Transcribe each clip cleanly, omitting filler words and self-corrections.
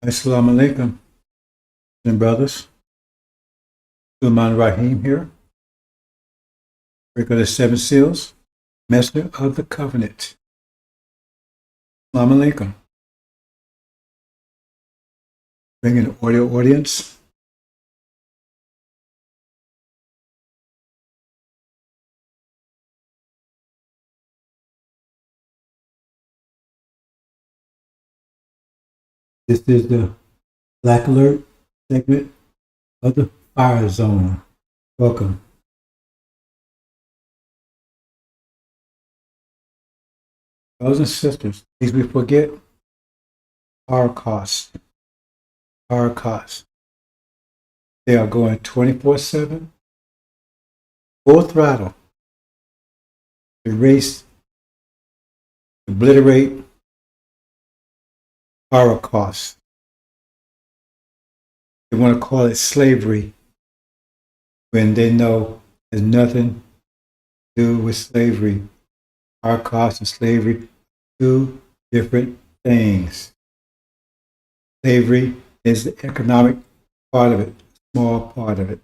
Assalamu alaikum, and brothers. Sulman Rahim here. Breaker of the Seven Seals, Messenger of the Covenant. Assalamu alaikum. Bringing an audio audience. This is the Black Alert segment of the Fire Zone. Welcome. Brothers and sisters, please we forget our costs. Our costs. They are going 24/7, full throttle, erase, obliterate our costs. They want to call it slavery when they know there's nothing to do with slavery. Our cost and slavery, two different things. Slavery is the economic part of it, small part of it.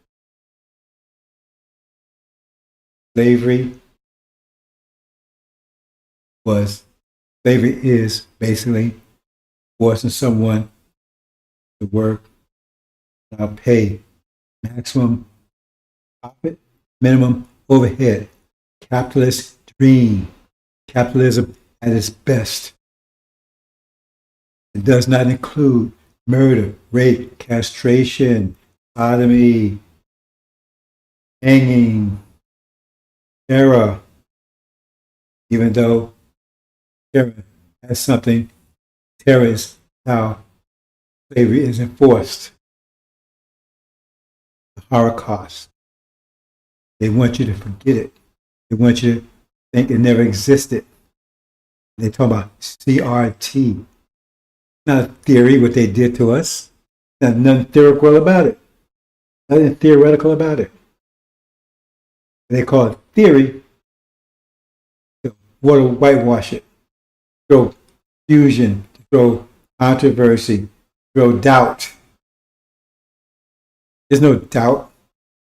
Slavery is basically forcing someone to work without pay, maximum profit, minimum overhead. Capitalist dream. Capitalism at its best. It does not include murder, rape, castration, sodomy, hanging, terror, even though terror has something. Terror is how slavery is enforced. The Holocaust. They want you to forget it. They want you to think it never existed. They talk about CRT. Not a theory, what they did to us. Not nothing theoretical about it. Nothing theoretical about it. They call it theory to want to whitewash it. Throw fusion, to throw controversy, throw doubt. There's no doubt.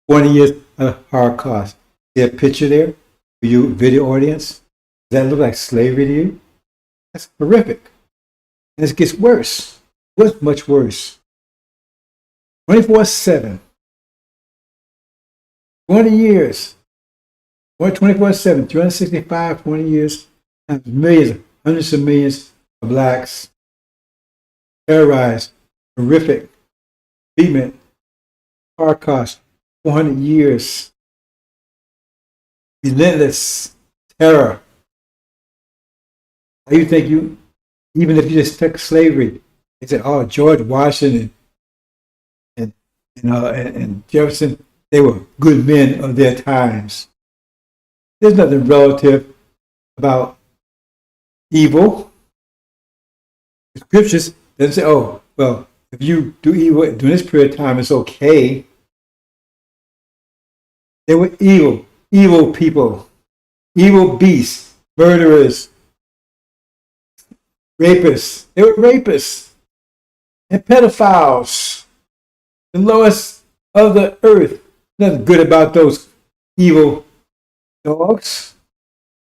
20 years of Holocaust. See a picture there for you, video audience? Does that look like slavery to you? That's horrific. And it gets worse. It was much worse. 24/7. 20 years. 24/7, 365, 20 years. And millions, hundreds of millions of blacks terrorized, horrific treatment, Holocaust, 400 years. Relentless terror. How you think even if you just took slavery, they said, oh, George Washington and Jefferson, they were good men of their times. There's nothing relative about evil. The scriptures doesn't say, oh, well, if you do evil during this period of time, it's okay. They were evil people, evil beasts, murderers, rapists. They were rapists and pedophiles. The lowest of the earth. Nothing good about those evil dogs.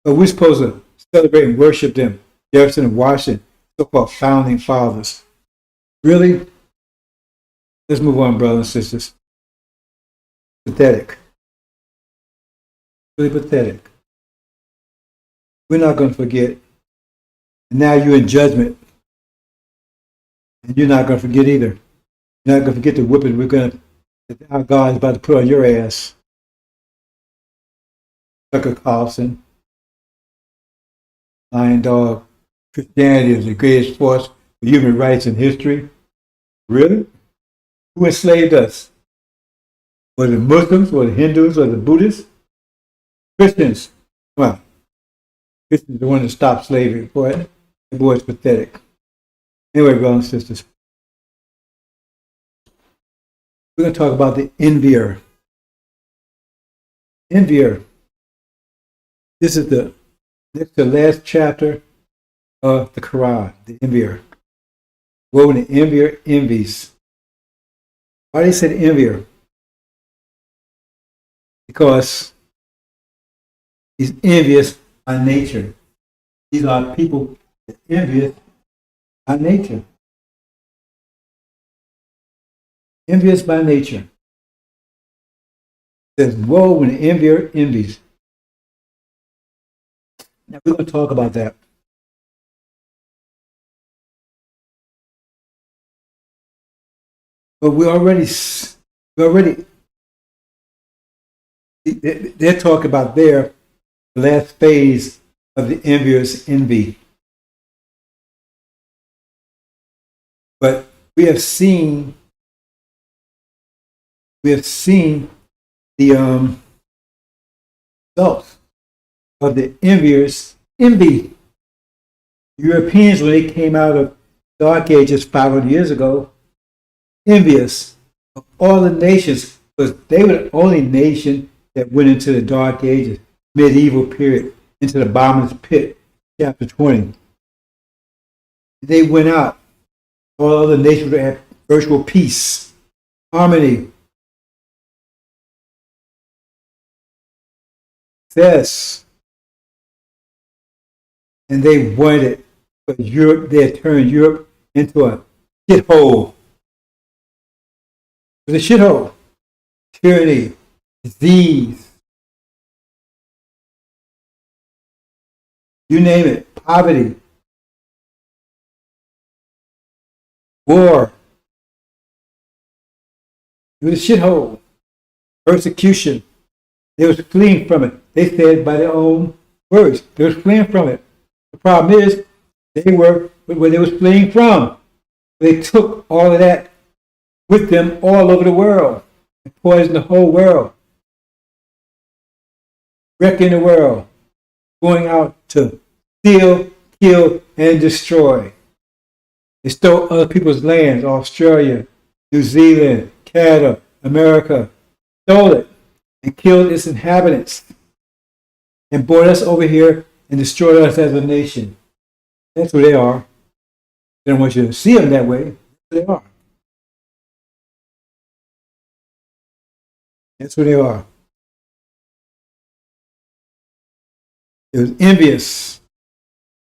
But we're supposed to celebrate and worship them. Jefferson and Washington, so-called founding fathers. Really? Let's move on, brothers and sisters. Pathetic. Really pathetic. We're not going to forget. And now you're in judgment. And you're not going to forget either. You're not going to forget the whipping that our God is about to put on your ass. Tucker Carlson. Lion Dog. Christianity is the greatest force for human rights in history. Really? Who enslaved us? Was it Muslims? Was it Hindus? Was it Buddhists? Christians. Come on. Christians are the one that stopped slavery. Boy, that boy's pathetic. Anyway, brothers and sisters. We're going to talk about the Envier. Envier. This is the next to last chapter of the Quran, the Envier. Woe when the envier envies. Why they said envier? Because he's envious by nature. These are people that are envious by nature. Envious by nature. It says, woe when the envier envies. Now we're going to talk about that. But they're talking about their last phase of the envier's envy. But we have seen the results of the envier's envy. Europeans, when they came out of Dark Ages 500 years ago, envious of all the nations, because they were the only nation that went into the Dark Ages, medieval period, into the bottomless pit, chapter 20. They went out. All other nations had virtual peace, harmony, success. And they wanted it, but Europe, they had turned Europe into a shithole. It was a shithole. Tyranny, disease, you name it, poverty, war. It was a shithole. Persecution. They was fleeing from it. They said by their own words, they was fleeing from it. The problem is, they were where they was fleeing from. They took all of that with them all over the world and poisoned the whole world, wrecking the world, going out to steal, kill, and destroy. They stole other people's lands, Australia, New Zealand, Canada, America, stole it and killed its inhabitants and brought us over here and destroyed us as a nation. That's who they are. They don't want you to see them that way. They are. That's who they are. It was envious.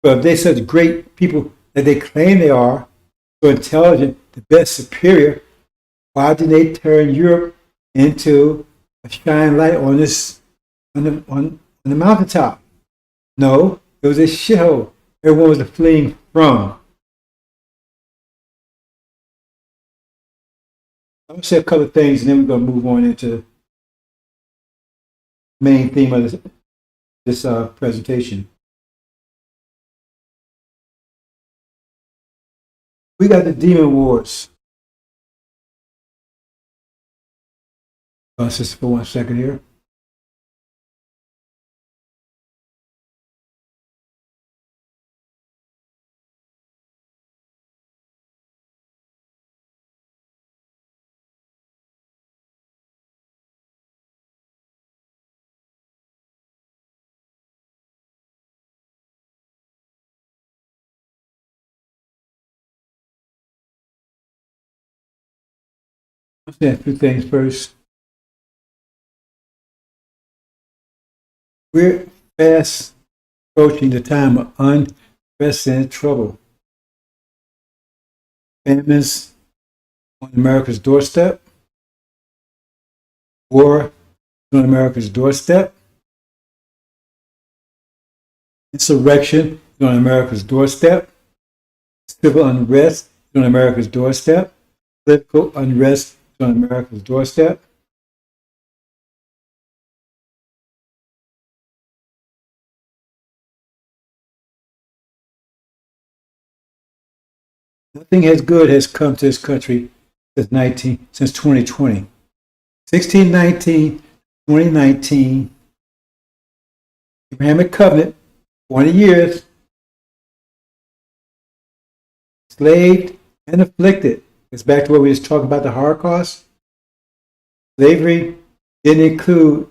But if they're such great people that they claim they are, so intelligent, the best, superior, why did they turn Europe into a shining light on the mountaintop? No, it was a shithole. Everyone was fleeing from. I'm going to say a couple of things, and then we're going to move on into the main theme of this presentation. We got the demon wars. Just for 1 second here. I'll say a few things first. We're fast approaching the time of unprecedented trouble. Famines on America's doorstep. War on America's doorstep. Insurrection on America's doorstep. Civil unrest on America's doorstep. Political unrest on America's doorstep. Nothing as good has come to this country since 2020. 1619, 2019, Abrahamic Covenant, 20 years, enslaved and afflicted. It's back to what we just talked about, the Holocaust. Slavery didn't include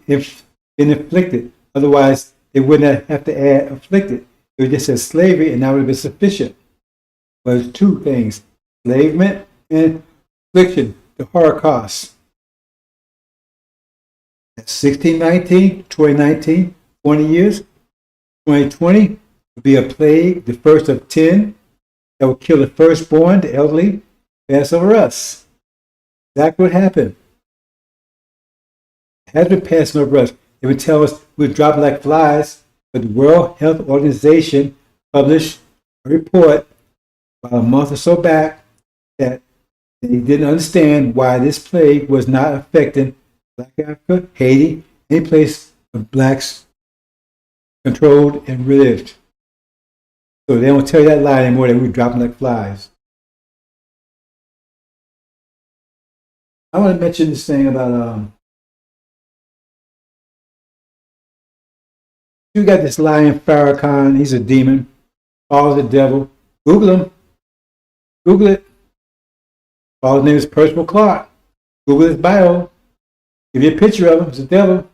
inflicted. Otherwise, they would not have to add afflicted. It would just say slavery, and that would have been sufficient. But it's two things, enslavement, and affliction, the Holocaust. That's 1619, 2019, 20 years. 2020 will be a plague, the first of 10, that will kill the firstborn, the elderly, pass over us. That's what happened. It has been passing over us. They would tell us we'd drop like flies, but the World Health Organization published a report about a month or so back that they didn't understand why this plague was not affecting Black Africa, Haiti, any place of blacks controlled and lived. So they don't tell you that lie anymore, that we're dropping like flies. I want to mention this thing about you got this lion Farrakhan, he's a demon, follows the devil. Google him. Google it. His name is Percival Clark. Google his bio. Give you a picture of him. It's a devil.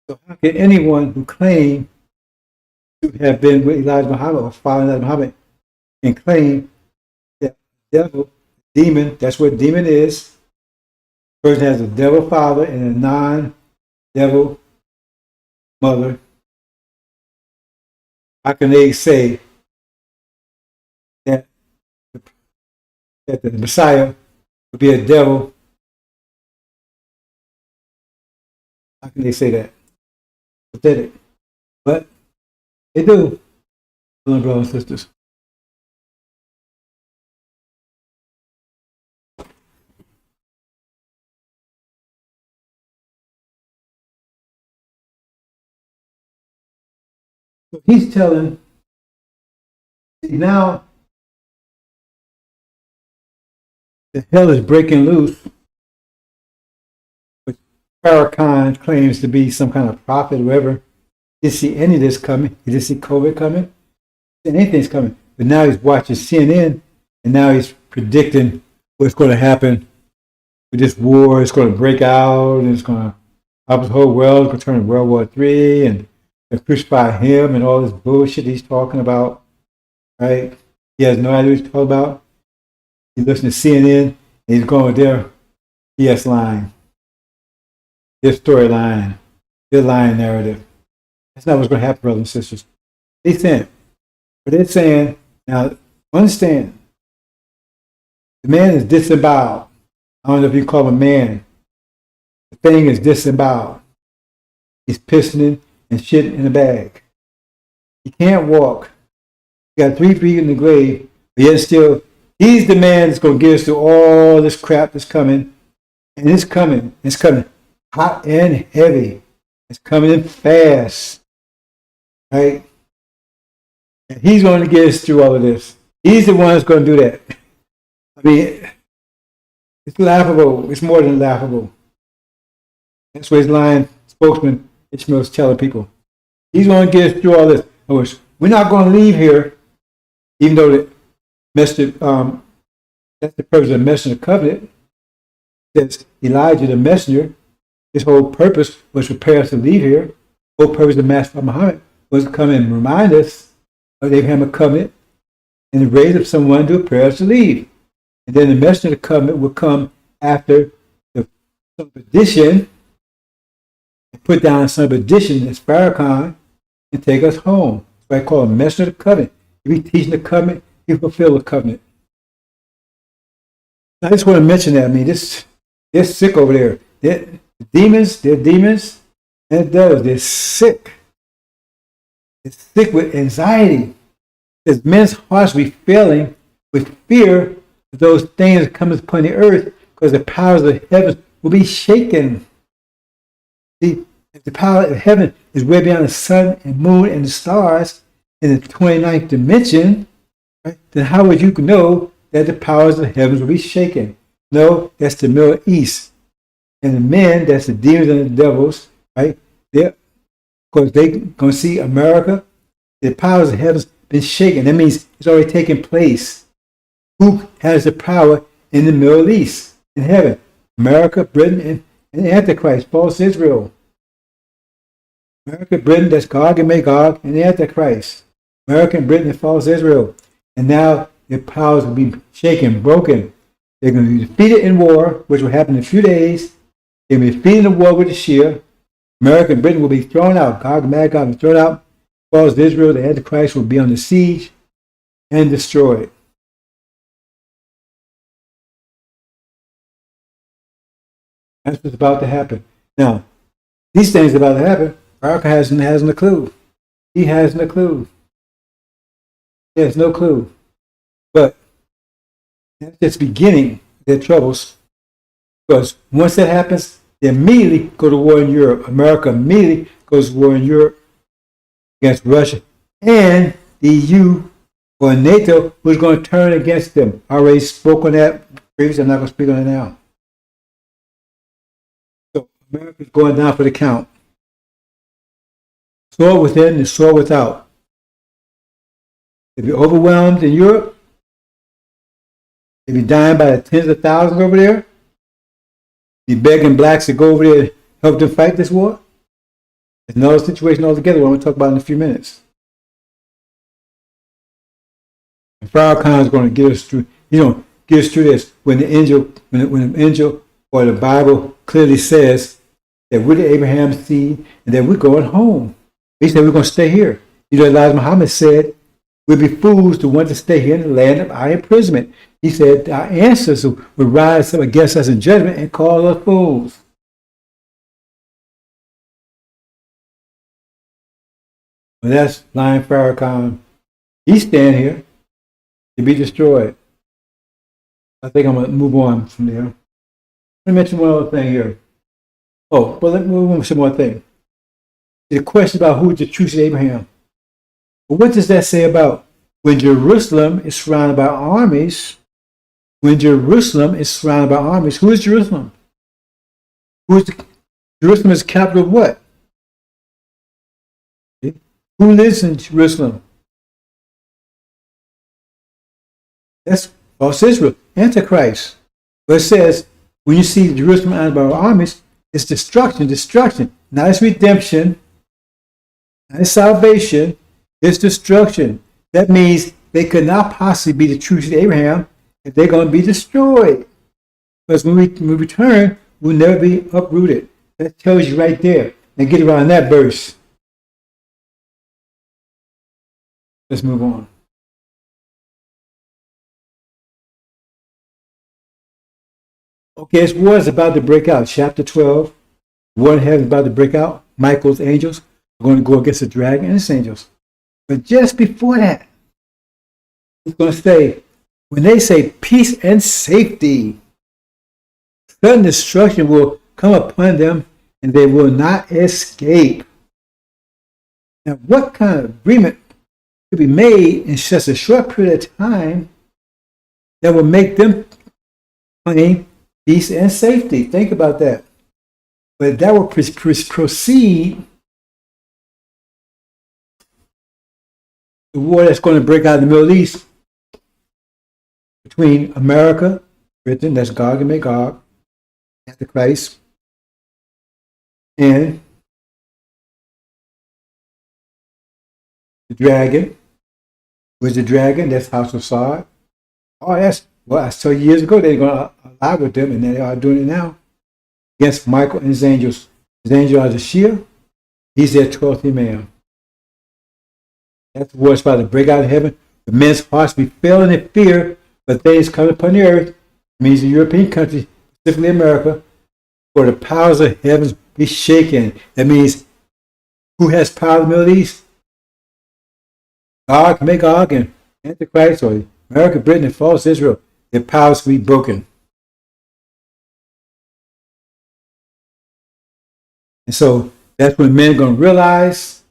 So how can anyone who claims to have been with Elijah Muhammad or following Elijah Muhammad and claim that devil, demon, that's what demon is. The person has a devil father and a non-devil mother. How can they say that the Messiah would be a devil? How can they say that? Pathetic. But they do, brothers and sisters. So he's telling, now the hell is breaking loose, which Farrakhan claims to be some kind of prophet or whatever. He didn't see any of this coming. He didn't see COVID coming. Anything's coming. But now he's watching CNN, and now he's predicting what's going to happen with this war. It's going to break out, and it's going to help the whole world. It's going to turn to World War III, and crucify him and all this bullshit he's talking about, right? He has no idea what he's talking about. He listens to CNN and he's going with their BS line, their storyline, their line narrative. That's not what's going to happen, brothers and sisters. They think, but they're saying, now understand, the man is disemboweled. I don't know if you call him a man. The thing is disemboweled. He's pissing and shit in a bag. He can't walk. He got 3 feet in the grave, but yet still, he's the man that's going to get us through all this crap that's coming. And it's coming. It's coming hot and heavy. It's coming in fast. Right? And he's going to get us through all of this. He's the one that's going to do that. I mean, it's laughable. It's more than laughable. That's what his line spokesman Ishmael's telling people. He's going to get us through all this. We're not going to leave here, even though the messenger, that's the purpose of the messenger covenant. That's Elijah the messenger. His whole purpose was to prepare us to leave here. The whole purpose of Master Muhammad was to come and remind us of the Abrahamic covenant and to raise up someone to prepare us to leave. And then the messenger covenant will come after the addition, put down some addition as Farrakhan, and take us home. That's what I call a messenger of the covenant. If he's teaching the covenant, he fulfill the covenant. I just want to mention that. I mean, they're sick over there. They're demons, and the devils, they're sick. They're sick with anxiety. As men's hearts will be failing with fear of those things that come upon the earth, because the powers of the heavens will be shaken. See, if the power of heaven is way beyond the sun and moon and the stars in the 29th dimension, right, then how would you know that the powers of the heavens will be shaken? No, that's the Middle East. And the men, that's the demons and the devils, right? Of course, they're going to see America. The powers of the heavens been shaken. That means it's already taken place. Who has the power in the Middle East, in heaven? America, Britain, and the Antichrist, false Israel. America, Britain, that's Gog and Magog, and the Antichrist. America and Britain and false Israel. And now their powers will be shaken, broken. They're going to be defeated in war, which will happen in a few days. They'll be defeated in war with the Shia. America and Britain will be thrown out. Gog and Magog will be thrown out. As far as Israel, the Antichrist will be under siege and destroyed. That's what's about to happen. Now, these things are about to happen. America hasn't a clue. He hasn't a clue. He has no clue. But that's just beginning their troubles. Because once that happens, they immediately go to war in Europe. America immediately goes to war in Europe against Russia and the EU or NATO, who's going to turn against them. I already spoke on that previously. I'm not going to speak on it now. So America's going down for the count. Sword within and sword without. They'll be overwhelmed in Europe. They'll be dying by the tens of thousands over there. Be begging blacks to go over there and help them fight this war. It's another situation altogether what I'm going to talk about in a few minutes. And Farrakhan is going to get us through, get us through this when the angel or the Bible clearly says that we're the Abraham's seed and that we're going home. He said we're going to stay here. Elijah Muhammad said we'd be fools to want to stay here in the land of our imprisonment. He said our ancestors would rise up against us in judgment and call us fools. But that's lying Farrakhan. He's staying here to be destroyed. I think I'm going to move on from there. Let me mention one other thing here. Oh, but let me move on to some more thing. The question about who is the true seed of Abraham. But what does that say about when Jerusalem is surrounded by armies? When Jerusalem is surrounded by armies, who is Jerusalem? Jerusalem is the capital of what? Okay. Who lives in Jerusalem? That's false Israel, Antichrist. But it says, when you see Jerusalem surrounded by armies, it's destruction, destruction. Not it's redemption, not it's salvation, it's destruction. That means they could not possibly be the true seed of Abraham if they're going to be destroyed. Because when we return, we'll never be uprooted. That tells you right there. And get around that verse. Let's move on. Okay, this war is about to break out. Chapter 12. War in heaven is about to break out. Michael's angels are going to go against the dragon and its angels. But just before that, it's going to say, when they say peace and safety, sudden destruction will come upon them and they will not escape. Now, what kind of agreement could be made in such a short period of time that will make them claim peace and safety? Think about that. But that will proceed the war that's going to break out in the Middle East between America, Britain, that's Gog and Magog, Antichrist, and the dragon. Who's the dragon? That's House of Sod. Oh, that's, well, I saw years ago they were going to ally with them, and they are doing it now against Michael and his angels. His angel are the Shia. He's their 12th imam. That's the war that's about to break out in heaven. The men's hearts be failing in fear, but things come upon the earth. It means the European countries, specifically America, for the powers of heavens be shaken. That means who has power in the Middle East? Gog, Magog, and Antichrist, or America, Britain, and false Israel. Their powers will be broken. And so that's when men are going to realize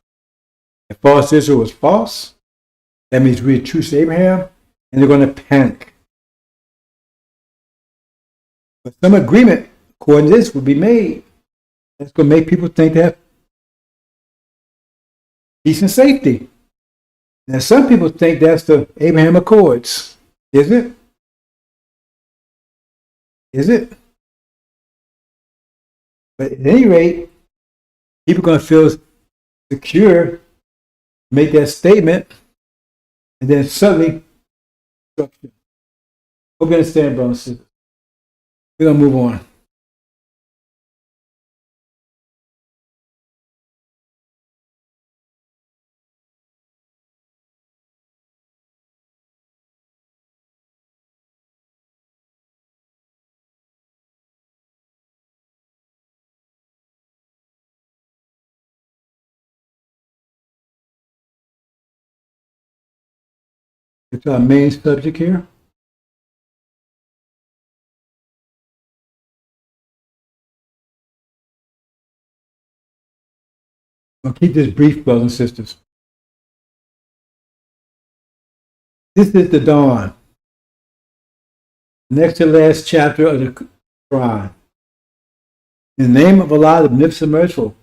that false Israel was false. That means we're true to Abraham, and they're going to panic. But some agreement, according to this, will be made. That's going to make people think they have peace and safety. Now, some people think that's the Abraham Accords. Is it? Is it? But at any rate, people are going to feel secure, make that statement, and then suddenly destruction. Hope you understand, brothers and sisters. We're going to move on. It's our main subject here. I'll keep this brief, brothers and sisters. This is the dawn. Next to the last chapter of the Quran. In the name of Allah, the Beneficent Merciful,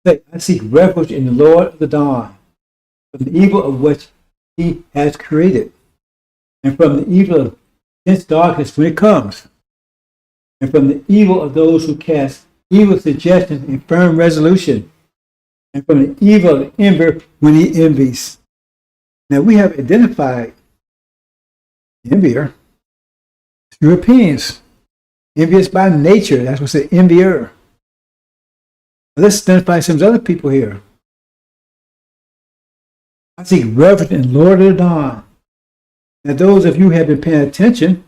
say, I seek refuge in the Lord of the dawn, from the evil of which He has created, and from the evil of dense darkness when it comes, and from the evil of those who cast evil suggestions and firm resolution, and from the evil of the envier when he envies. Now we have identified the envier, Europeans, envious by nature. That's what's an envier. Let's identify some other people here. I seek refuge in Lord of the dawn. Now those of you who have been paying attention,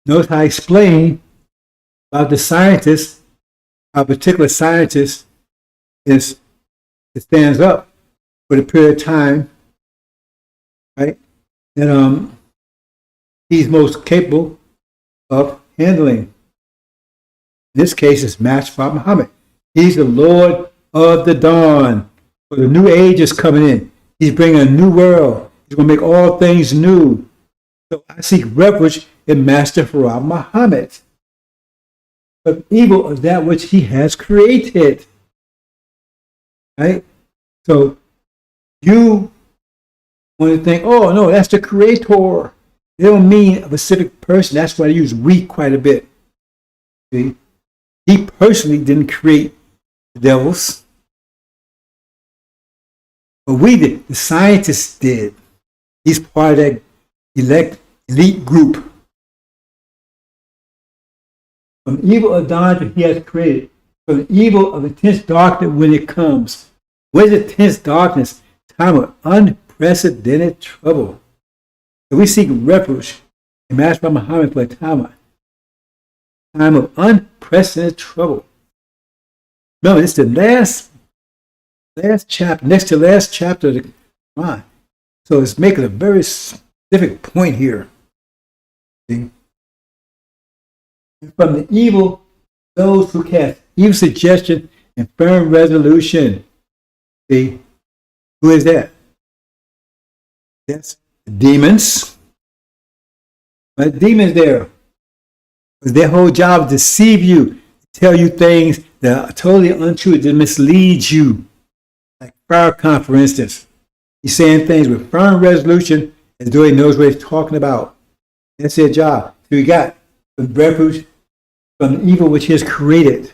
notice how I explain about the scientist, a particular scientist it stands up for the period of time, right, that he's most capable of handling. In this case, it's Master Prophet Muhammad. He's the Lord of the dawn. So the new age is coming in. He's bringing a new world. He's going to make all things new. So I seek refuge in Master Prophet Muhammad. But evil is that which he has created. Right? So you want to think, oh no, that's the creator. They don't mean a specific person. That's why I use we quite a bit. See? He personally didn't create the devils. But we did. The scientists did. He's part of that elite group. From evil of dawn he has created, from the evil of intense darkness when it comes. What is intense darkness? Time of unprecedented trouble. So we seek refuge in Master Muhammad for a time of unprecedented trouble. Remember, it's the last chapter, next to the last chapter of the Quran. So it's making a very specific point here. See? And from the evil, those who cast evil suggestion and firm resolution. See? Who is that? That's demons. But demons there. Because their whole job is to deceive you, tell you things that are totally untrue, to mislead you. Like Farrakhan, for instance. He's saying things with firm resolution as though he knows what he's talking about. That's their job. So we got the refuge from the evil which he has created.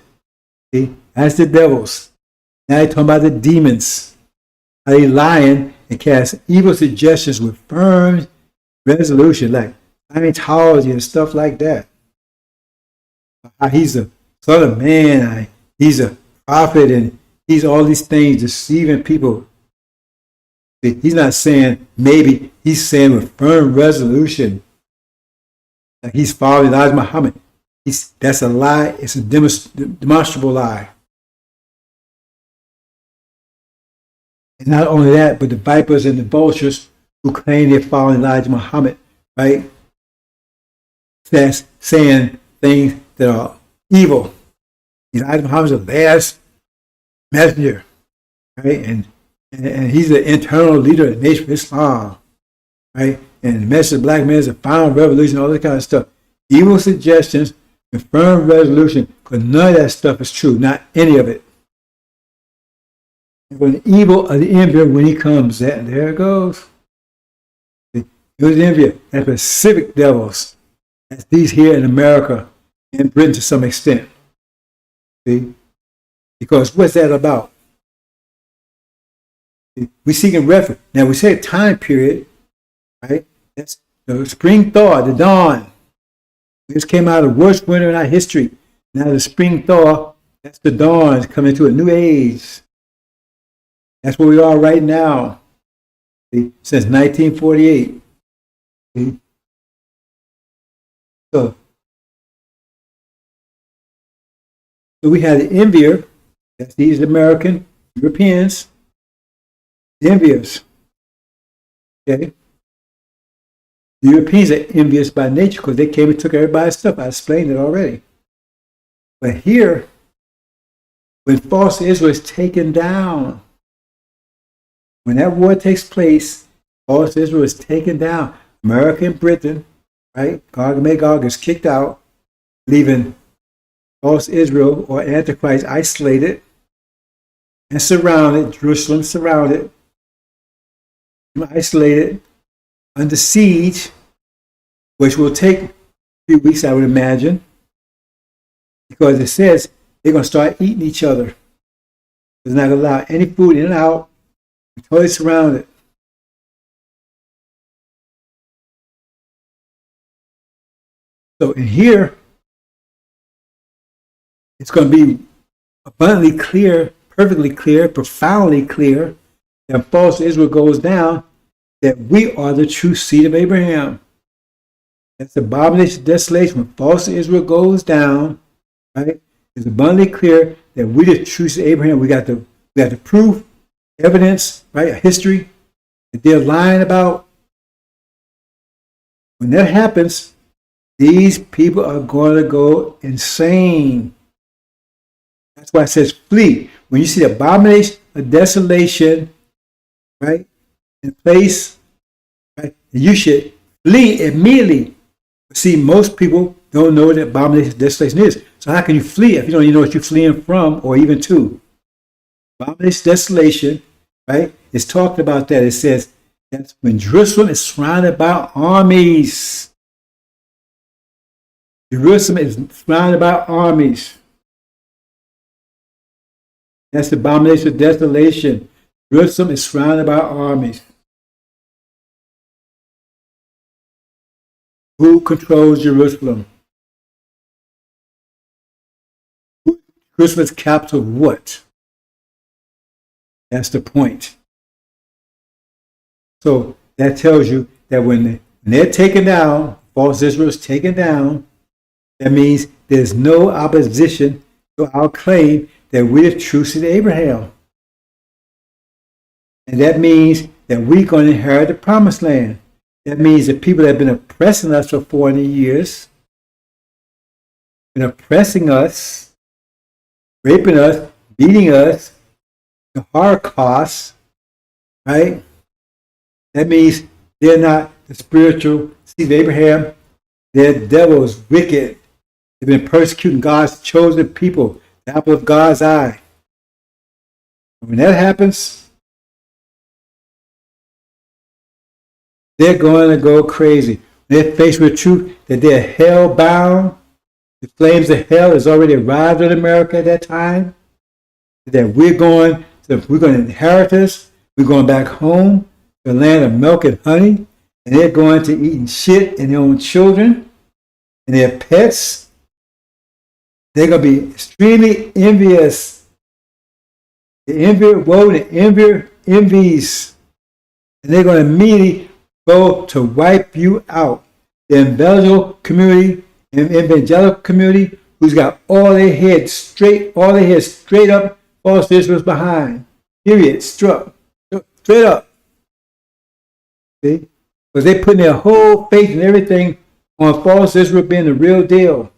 See? That's the devils. Now they're talking about the demons. How they lying and cast evil suggestions with firm resolution, like Scientology and stuff like that. How he's a son of man, he's a prophet, and he's all these things, deceiving people. He's not saying maybe, he's saying with firm resolution. Like he's following Elijah Muhammad. That's a lie. It's a demonstrable lie. And not only that, but the vipers and the vultures who claim they're following Elijah Muhammad, right? That's saying things that are evil. Elijah Muhammad's the last messenger, right? And he's the internal leader of the Nation of Islam, right? And the message of black men is a final revolution, all that kind of stuff. Evil suggestions and firm resolution, because none of that stuff is true, not any of it. And for the evil of the envier when he comes, there it goes. It was the envier. That's Pacific devils. That's these here in America and Britain to some extent. See? Because what's that about? We seeking refuge. Now we say a time period, right? That's the spring thaw, the dawn. We just came out of the worst winter in our history. Now the spring thaw, that's the dawn, coming to a new age. That's where we are right now. See? Since 1948. See? So we had the Envier, that's these American Europeans, the envious. Okay? The Europeans are envious by nature because they came and took everybody's stuff. I explained it already. But here, when false Israel is taken down, when that war takes place, false Israel is taken down. America and Britain, right? Gog and Magog is kicked out, leaving false Israel or Antichrist isolated and surrounded, Jerusalem surrounded, isolated, under siege, which will take a few weeks, I would imagine, because it says they're going to start eating each other. It's not going to allow any food in and out. We're totally surrounded. So in here, it's going to be abundantly clear, perfectly clear, profoundly clear that false Israel goes down, that we are the true seed of Abraham. That's abomination, desolation. When false Israel goes down, right? It's abundantly clear that we the true seed of Abraham. We got the proof, evidence, right? History that they're lying about. When that happens, these people are going to go insane. That's why it says flee. When you see the abomination of desolation, right, in place, right, you should flee immediately. See, most people don't know what abomination of desolation is. So how can you flee if you don't even know what you're fleeing from or even to? Abomination of desolation, right, is talking about that. It says that's when Jerusalem is surrounded by armies. Jerusalem is surrounded by armies. That's the abomination of desolation. Jerusalem is surrounded by armies. Who controls Jerusalem? Jerusalem's capital what? That's the point. So that tells you that when they're taken down, false Israel is taken down, that means there's no opposition to our claim that we're the true seed of Abraham. And that means that we're going to inherit the promised land. That means the people that have been oppressing us for 400 years, been oppressing us, raping us, beating us, the Holocaust, right? That means they're not the spiritual seed of Abraham. They're devils, wicked. They've been persecuting God's chosen people, the apple of God's eye. When that happens, they're going to go crazy. They're faced with truth that they're hell bound. The flames of hell has already arrived in America at that time. That we're going to inherit this. We're going back home to the land of milk and honey. And they're going to eating shit in their own children and their pets. They're going to be extremely envious. The envier, woe, the envier envies. And they're going to immediately go to wipe you out. The evangelical community, who's got all their heads straight up, false Israel's behind. Period. Straight up. See? Because they're putting their whole faith and everything on false Israel being the real deal.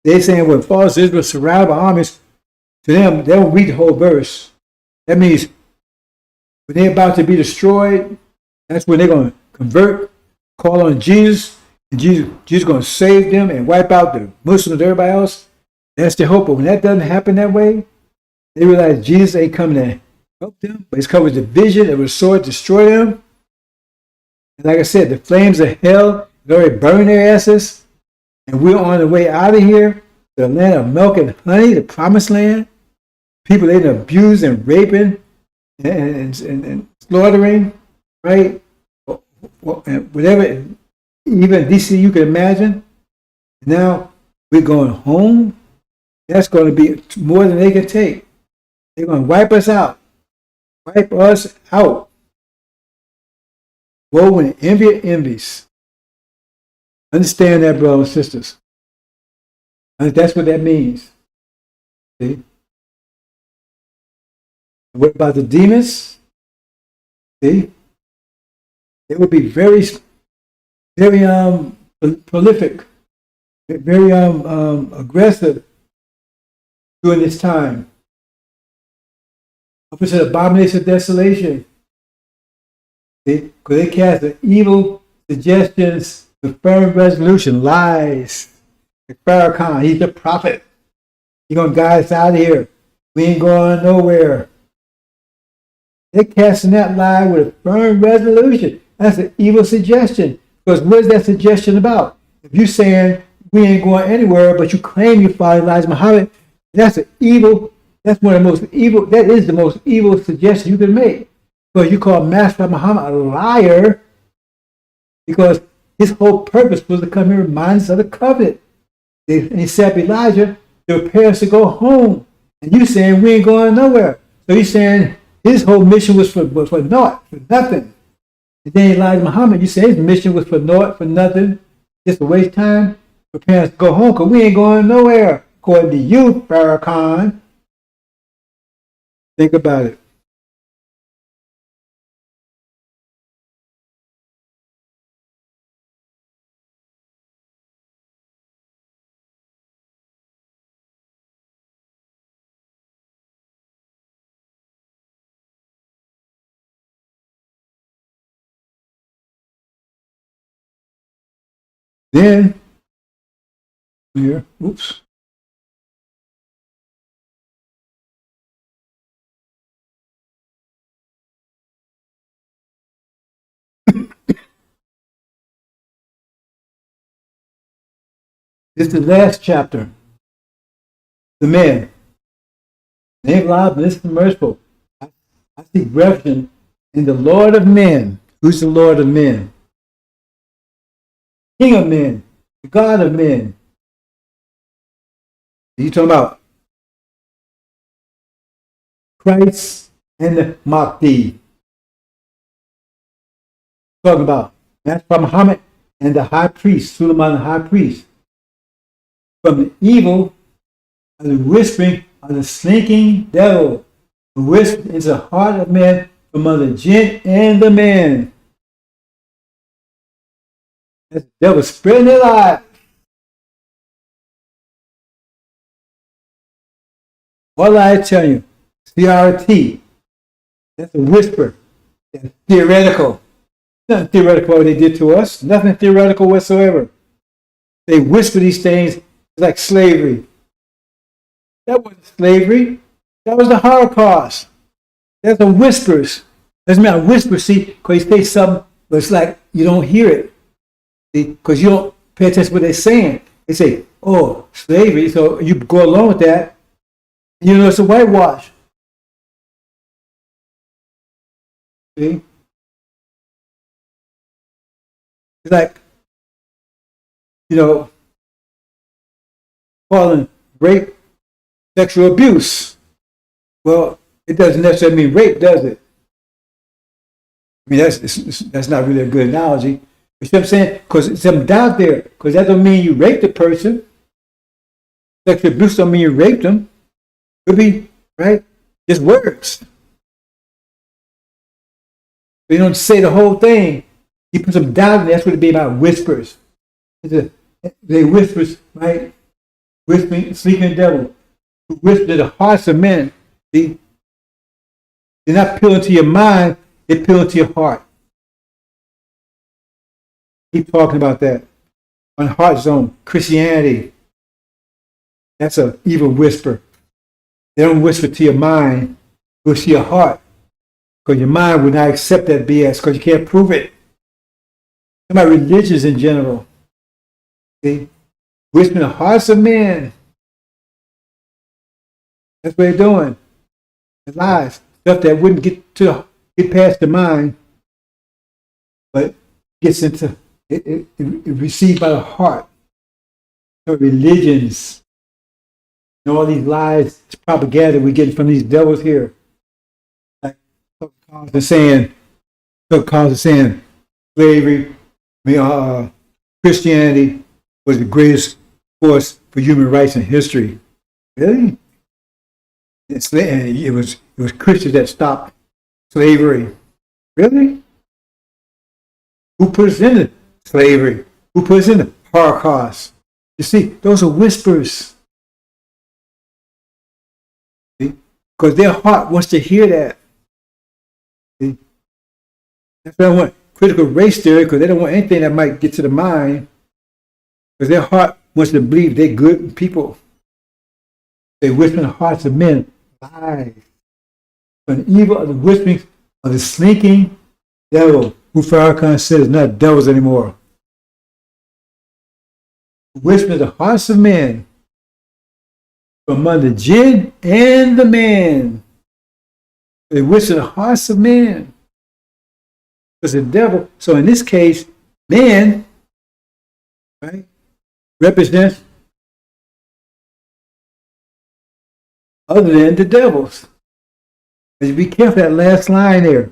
They're saying when false Israel surrounded by armies, to them, they don't read the whole verse. That means when they're about to be destroyed, that's when they're going to convert, call on Jesus, and Jesus is going to save them and wipe out the Muslims and everybody else. That's their hope. But when that doesn't happen that way, they realize Jesus ain't coming to help them, but he's coming with division and with a sword to destroy them. And like I said, the flames of hell have already burned their asses. And we're on the way out of here to the land of milk and honey, the promised land. People they've been abused and raping and slaughtering, right? And whatever, even DC you can imagine. Now we're going home. That's going to be more than they can take. They're going to wipe us out. Wipe us out. Woe and envy envies. Understand that, brothers and sisters. And that's what that means. See? What about the demons? See? They will be very, very prolific, very aggressive during this time. Up to the abomination of desolation. Because they cast the evil suggestions, the firm resolution, lies. The Farrakhan, he's the prophet. He's going to guide us out of here. We ain't going nowhere. They're casting that lie with a firm resolution. That's an evil suggestion. Because what is that suggestion about? If you're saying we ain't going anywhere, but you claim you follow Elijah Muhammad, that's an evil, that's one of the most evil, that is the most evil suggestion you can make. Because you call Master Muhammad a liar because his whole purpose was to come here and remind us of the covenant. And he said, Elijah, to prepare us to go home. And you saying we ain't going nowhere. So he's saying his whole mission was for naught, for nothing. And then Elijah Muhammad, you say his mission was for naught, for nothing, just to waste time, prepare us to go home, because we ain't going nowhere, according to you, Farrakhan. Think about it. Then, here, oops. This is the last chapter. The men. Name loud, this is merciful. I see reverence in the Lord of men. Who's the Lord of men? King of men, the God of men. You talking about Christ and the Mahdi. Talking about that's from Muhammad and the high priest, Suleiman the high priest. From the evil of the whispering of the slinking devil, who whispers into the heart of man from among the jinn and the man. That's the devil spreading their lies. All I tell you, CRT, that's a whisper. That's theoretical. Nothing theoretical what they did to us. Nothing theoretical whatsoever. They whisper these things like slavery. That wasn't slavery. That was the Holocaust. That's the whispers. Doesn't matter whisper, see, because they say something, but it's like you don't hear it. Because you don't pay attention to what they're saying. They say, oh, slavery, so you go along with that. You know, it's a whitewash. See? It's like, you know, calling rape sexual abuse. Well, it doesn't necessarily mean rape, does it? I mean, that's not really a good analogy. You see what I'm saying? Because it's some doubt there. Because that don't mean you raped the person. Sexual abuse don't mean you raped them. It could be, right? Just words. You don't say the whole thing. You put some doubt in there. That's what it be about whispers. They whispers, right? Whispering, sleeping devil. Who whisper to the hearts of men. See? They're not peeling to your mind. They're peeling to your heart. Keep talking about that. On Heart Zone, Christianity. That's an evil whisper. They don't whisper to your mind, but to your heart. Because your mind would not accept that BS because you can't prove it. About religions in general. See? Whispering the hearts of men. That's what they're doing. It lies. stuff that wouldn't get past the mind, but gets into it received by the heart. So religions and all these lies, propaganda we get from these devils here. Like so-called saying slavery, Christianity was the greatest force for human rights in history. Really? It was Christians that stopped slavery. Really? Who put us into slavery? Who put us into Holocaust? You see, those are whispers. Because their heart wants to hear that. See? That's why I want critical race theory, because they don't want anything that might get to the mind. Because their heart wants to believe they're good people. They whisper in the hearts of men lies. From the evil of the whisperings of the slinking devil, who Farrakhan said is not devils anymore. Whisper in the hearts of men from among the jinn and the man. They whisper in the hearts of men. Because the devil, so in this case, man, right, represents other than the devils. But be careful that last line there.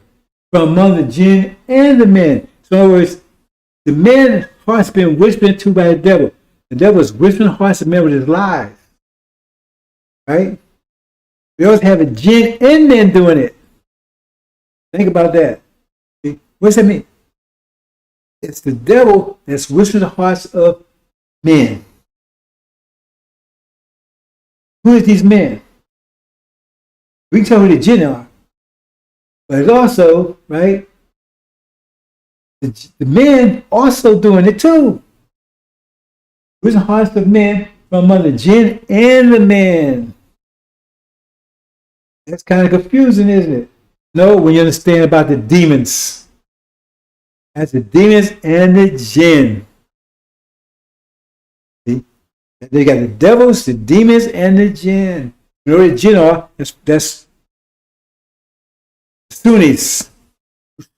From among the jinn and the men. So in other words, the man's heart's been whispered to by the devil. The devil is whispering the hearts of men with his lies. Right? We always have a jinn and men doing it. Think about that. See? What does that mean? It's the devil that's whispering the hearts of men. Who is these men? We can tell who the jinn are. But it's also, right, the men also doing it too. Who's the hearts of men from among the jinn and the man? That's kind of confusing, isn't it? No, when you understand about the demons. That's the demons and the jinn. See? They got the devils, the demons, and the jinn. You know what the jinn are? That's Sunnis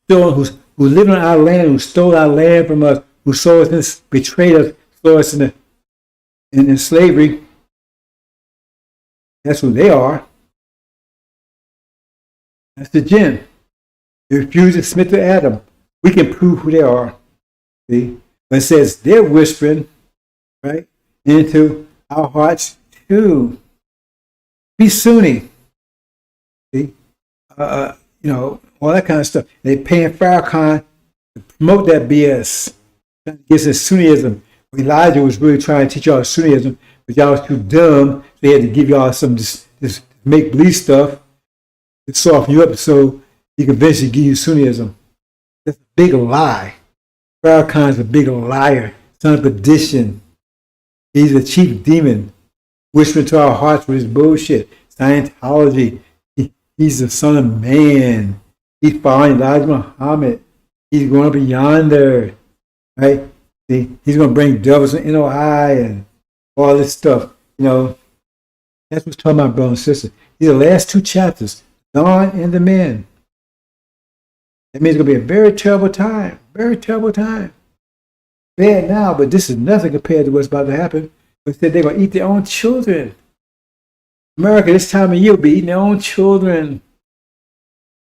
who live on our land, who stole our land from us, who sold us, betrayed us, sold us in slavery. That's who they are. That's the jinn. They refuse to submit to Adam. We can prove who they are. See? But it says they're whispering, right, into our hearts too. Be Sunni. See? All that kind of stuff. They paying Farrakhan to promote that BS. Trying to get us Sunnism. Elijah was really trying to teach y'all Sunnism, but y'all was too dumb, so he had to give y'all some this make-believe stuff to soften you up so he could eventually give you Sunnism. That's a big lie. Farrakhan's a big liar, son of perdition. He's a chief demon, whispering to our hearts with his bullshit. Scientology. He's the son of man. He's following Elijah Muhammad. He's going up yonder, right? See, he's going to bring devils and NOI and all this stuff. You know, that's what's talking about, brother and sister. These are the last two chapters, Dawn and the Men. That means it's going to be a very terrible time. Very terrible time. Bad now, but this is nothing compared to what's about to happen. Instead, they're going to eat their own children. America, this time of year, will be eating their own children.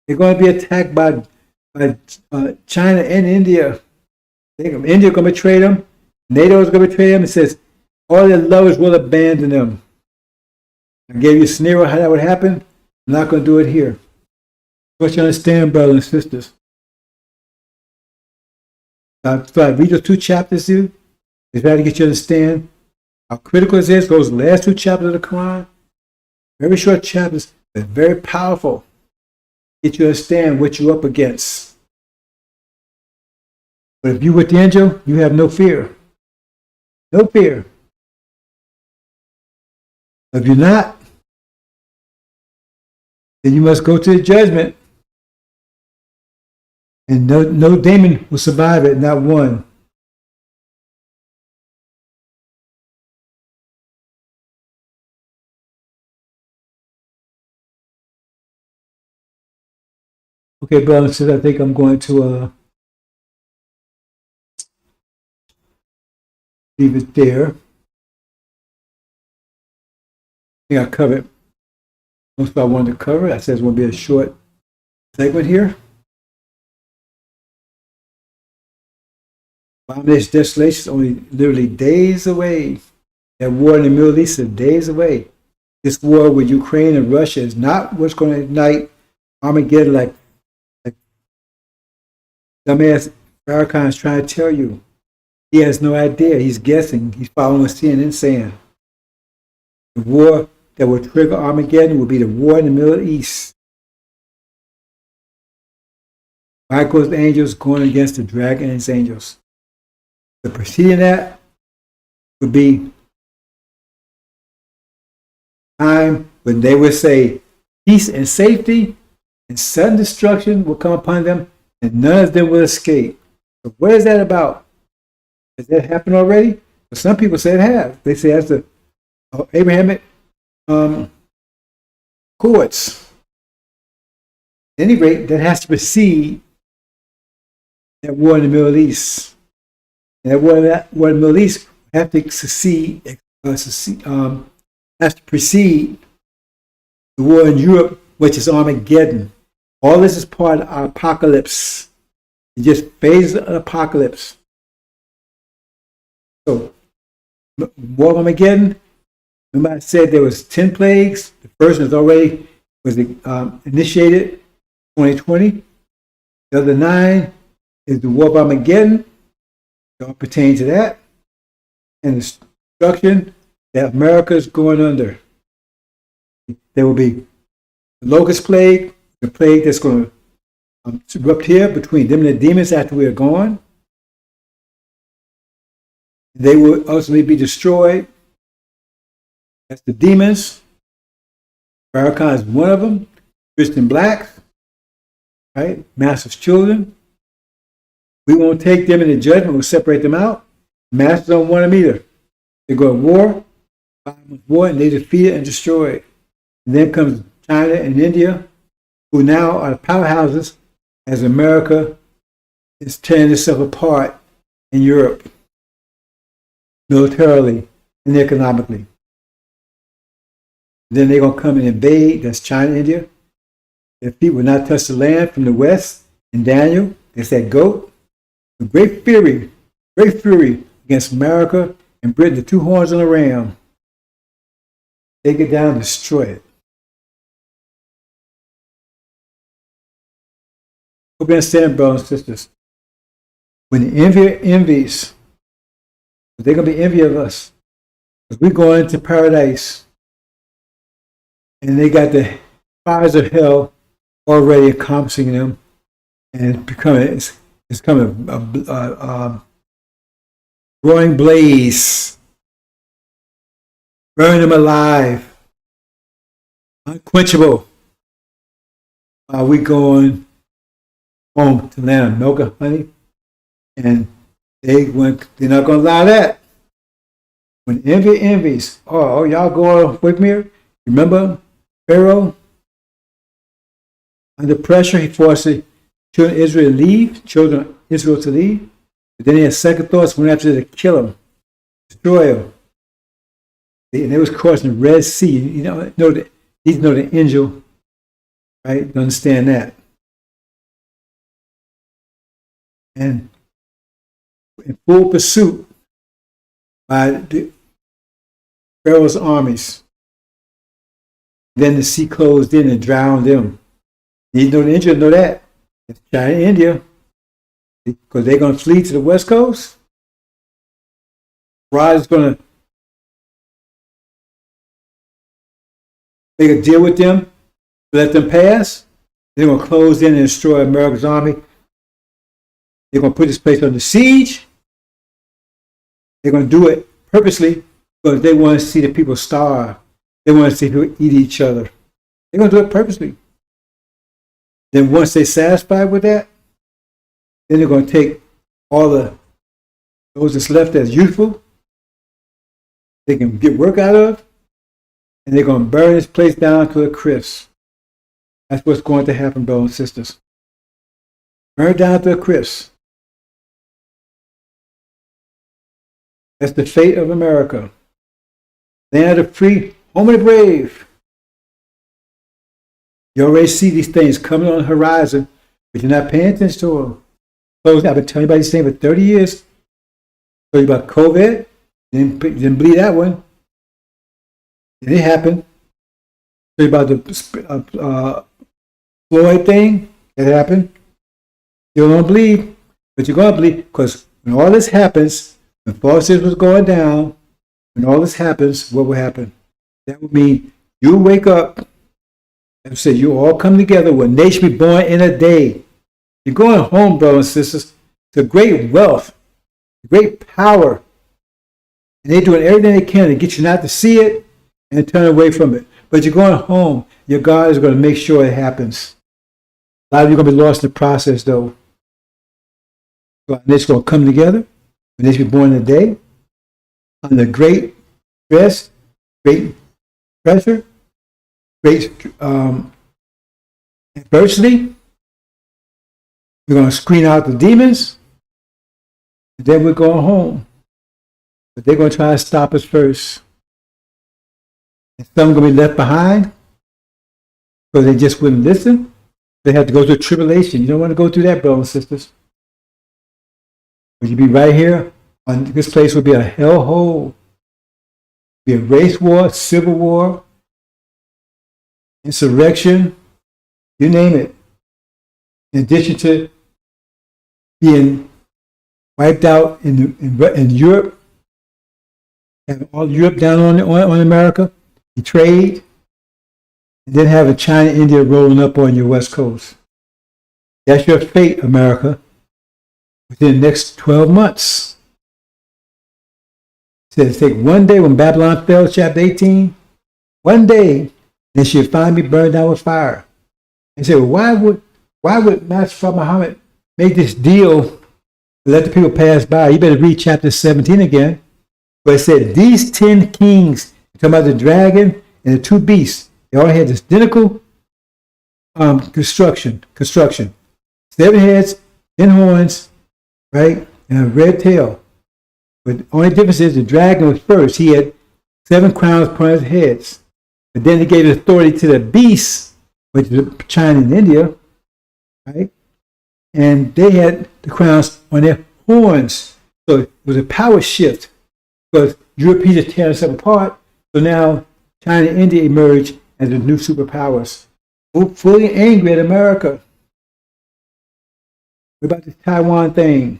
They're going to be attacked by China and India. India is going to betray them. NATO is going to betray them. It says all their lovers will abandon them. I gave you a scenario how that would happen. I'm not going to do it here. But you understand, brothers and sisters. So I read those two chapters here. It's trying to get you to understand how critical it is. Those last two chapters of the Quran. Very short chapters, but very powerful. Get you to understand what you're up against. But if you're with the angel, you have no fear. No fear. If you're not, then you must go to the judgment. And no demon will survive it, not one. Okay, brothers and sisters, I think I'm going to leave it there. I think I covered most of what I wanted to cover. I said it's going to be a short segment here. Abomination desolation is only literally days away. That war in the Middle East is days away. This war with Ukraine and Russia is not what's going to ignite Armageddon like dumbass Farrakhan is trying to tell you. He has no idea. He's guessing. He's following what CNN saying. The war that will trigger Armageddon will be the war in the Middle East. Michael's angels going against the dragon and his angels. The preceding that would be time when they would say peace and safety and sudden destruction will come upon them and none of them will escape. So what is that about? Has that happened already? Well, some people say it has. They say that's the Abrahamic courts. At any rate, that has to precede that war in the Middle East. And that war in the Middle East has to succeed, has to precede the war in Europe, which is Armageddon. All this is part of our apocalypse. It just phases of apocalypse. So, war of Armageddon, remember I said there was 10 plagues. The first was initiated 2020. The other 9 is the war of Armageddon. It all pertains to that. And the destruction that America is going under. There will be the locust plague, the plague that's going to erupt here between them and the demons after we are gone. They will ultimately be destroyed. That's the demons. Farrakhan is one of them. Christian blacks, right? Master's children. We won't take them into judgment. We'll separate them out. Masters don't want them either. They go to war, and they defeat it and destroy it. And then comes China and India, who now are the powerhouses as America is tearing itself apart in Europe, militarily and economically. Then they're going to come and invade. That's China and India. Their feet will not touch the land from the west. In Daniel, there's that goat. The great fury against America and Britain, the 2 horns on the ram. Take it down, destroy it. Hope you understand, brothers and sisters. When the envier envies, they're going to be envy of us. Because we're going into paradise. And they got the fires of hell already encompassing them. And it's becoming a growing blaze. Burn them alive. Unquenchable. While we going home to land of milk and honey. And they're not going to allow that. When envy envies, y'all going with me? Remember Pharaoh? Under pressure, he forced the children of Israel to leave. But then he had second thoughts, went after to kill him, destroy him. And they was crossing the Red Sea. He's the angel, right? You understand that. And in full pursuit by the Pharaoh's armies. Then the sea closed in and drowned them. You know the angel know that. It's China and India. Because they're going to flee to the west coast. Rod is going to make a deal with them, let them pass. They're going to close in and destroy America's army. They're going to put this place under siege. They're going to do it purposely because they want to see the people starve. They want to see people eat each other. They're going to do it purposely. Then once they're satisfied with that, then they're going to take all those that's left that's useful, they can get work out of, and they're going to burn this place down to a crisp. That's what's going to happen, brothers and sisters. Burned down to a crisp. That's the fate of America. Land of the free, home of the brave. You already see these things coming on the horizon, but you're not paying attention to them. So I've been telling you about these things for 30 years. Told you about COVID, didn't believe that one. Then it happened. Told you about the Floyd thing that happened. You don't believe, but you're going to believe, because when all this happens, when falsehoods was going down, when all this happens, what will happen? That would mean you wake up and say you all come together. When nation be born in a day. You're going home, brothers and sisters, to great wealth, great power. And they're doing everything they can to get you not to see it and turn away from it. But you're going home. Your God is going to make sure it happens. A lot of you are going to be lost in the process, though. So it's going to come together. When they should be born in a day, under great stress, great pressure, great adversity. We're going to screen out the demons, and then we're going home. But they're going to try to stop us first. And some are going to be left behind because they just wouldn't listen. They have to go through tribulation. You don't want to go through that, brothers and sisters. But you'd be right here. This place would be a hellhole. Be a race war, civil war, insurrection, you name it. In addition to being wiped out in Europe, having all Europe down on America, betrayed, and then having China, India rolling up on your west coast. That's your fate, America, within the next 12 months. It says take one day when Babylon fell, chapter 18, one day, then she'll finally be burned down with fire. And say, well, why would Master Muhammad make this deal to let the people pass by? You better read chapter 17 again. But it said, these 10 kings, talking about the dragon and the two beasts, they all had this identical construction. 7 heads, 10 horns, right? And a red tail. But the only difference is the dragon was first. He had 7 crowns upon his heads. But then he gave authority to the beasts, which is China and India, right? And they had the crowns on their horns. So it was a power shift because Europeans are tearing themselves apart. So now China and India emerged as the new superpowers. Fully angry at America. What about the Taiwan thing?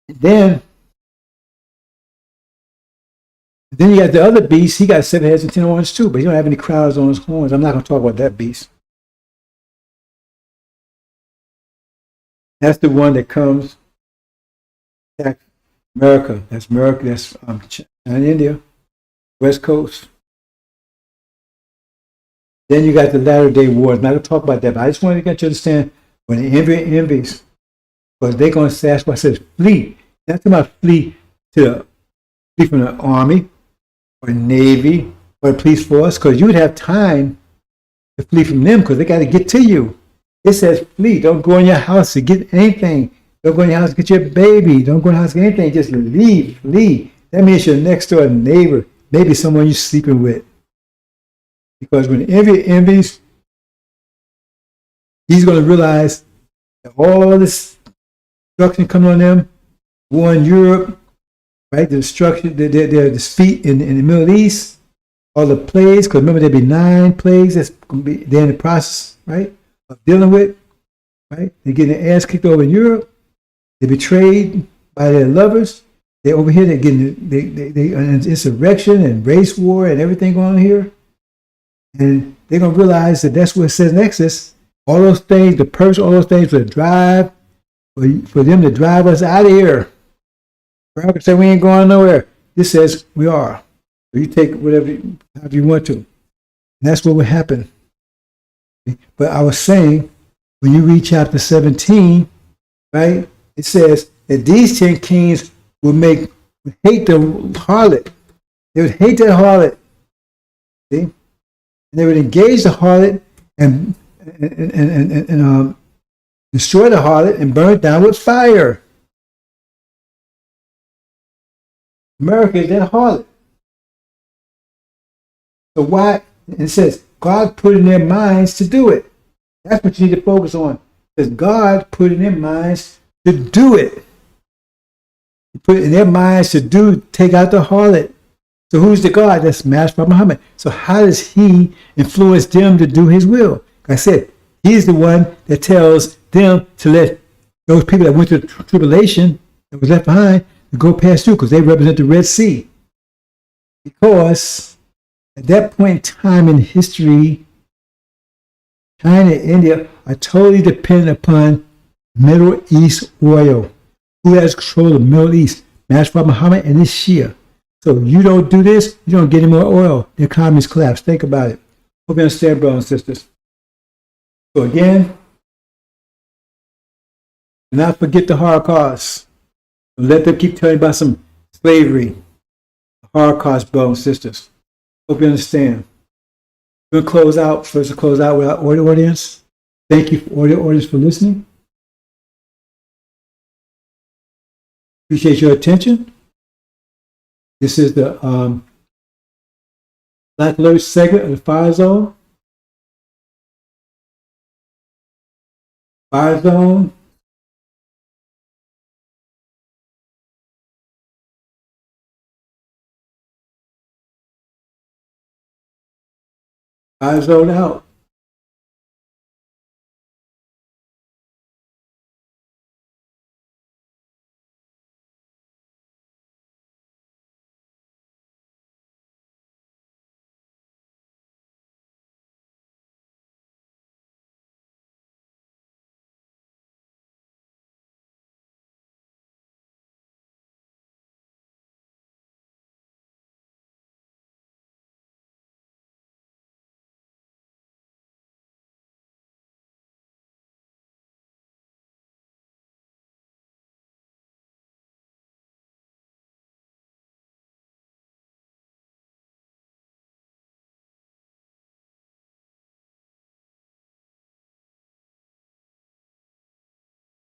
Then you got the other beast. He got 7 heads and 10 horns too, but he don't have any crowns on his horns. I'm not going to talk about that beast. That's the one that comes back America. That's America. That's China and India, West Coast. Then you got the latter day wars. I'm not going to talk about that, but I just wanted to get you to understand when the envies, because they're going to say, that's why I said flee. Not talking about flee from the army or Navy or the police force, because you would have time to flee from them because they got to get to you. It says flee. Don't go in your house to get anything. Don't go in your house to get your baby. Don't go in your house to get anything. Just leave. Flee. That means your next door neighbor, maybe someone you're sleeping with. Because when the envies, he's going to realize that all this destruction coming on them, war in Europe, right? The destruction, their defeat in the Middle East, all the plagues, because remember there'll be 9 plagues that's going to be there in the process, right, of dealing with, right? They're getting their ass kicked over in Europe. They're betrayed by their lovers. They're over here, they're getting they insurrection and race war and everything going on here. And they're going to realize that that's what it says in Exodus. All those things, the purpose of all those things will drive, for them to drive us out of here. America said we ain't going nowhere. This says we are. So you take whatever however you want to. And that's what will happen. But I was saying, when you read chapter 17, right, it says that these 10 kings would hate the harlot. They would hate that harlot. See? And they would engage the harlot and destroy the harlot, and burn it down with fire. America is that harlot. So why? It says God put in their minds to do it. That's what you need to focus on. Because God put in their minds to do it. He put it in their minds to take out the harlot. So who's the God? That's Master Prophet Muhammad. So how does he influence them to do his will? Like I said, he's the one that tells them to let those people that went through the tribulation that was left behind to go pass through, because they represent the Red Sea. Because at that point in time in history, China and India are totally dependent upon Middle East oil. Who has control of the Middle East? Master Prophet Muhammad and his Shia. So you don't do this, you don't get any more oil. The economy's collapsed. Think about it. Hope you understand, brothers and sisters. So again, do not forget the Holocaust. Don't let them keep telling you about some slavery. The Holocaust, brothers and sisters. Hope you understand. We're going to close out. First, to close out with our audio audience. Thank you, audio audience, for listening. Appreciate your attention. This is the Black Alert segment of the Fire Zone. Fire Zone. Fire Zone out.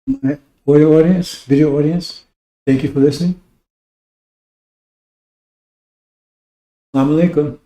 My audio audience, video audience, thank you for listening. Assalamu alaikum.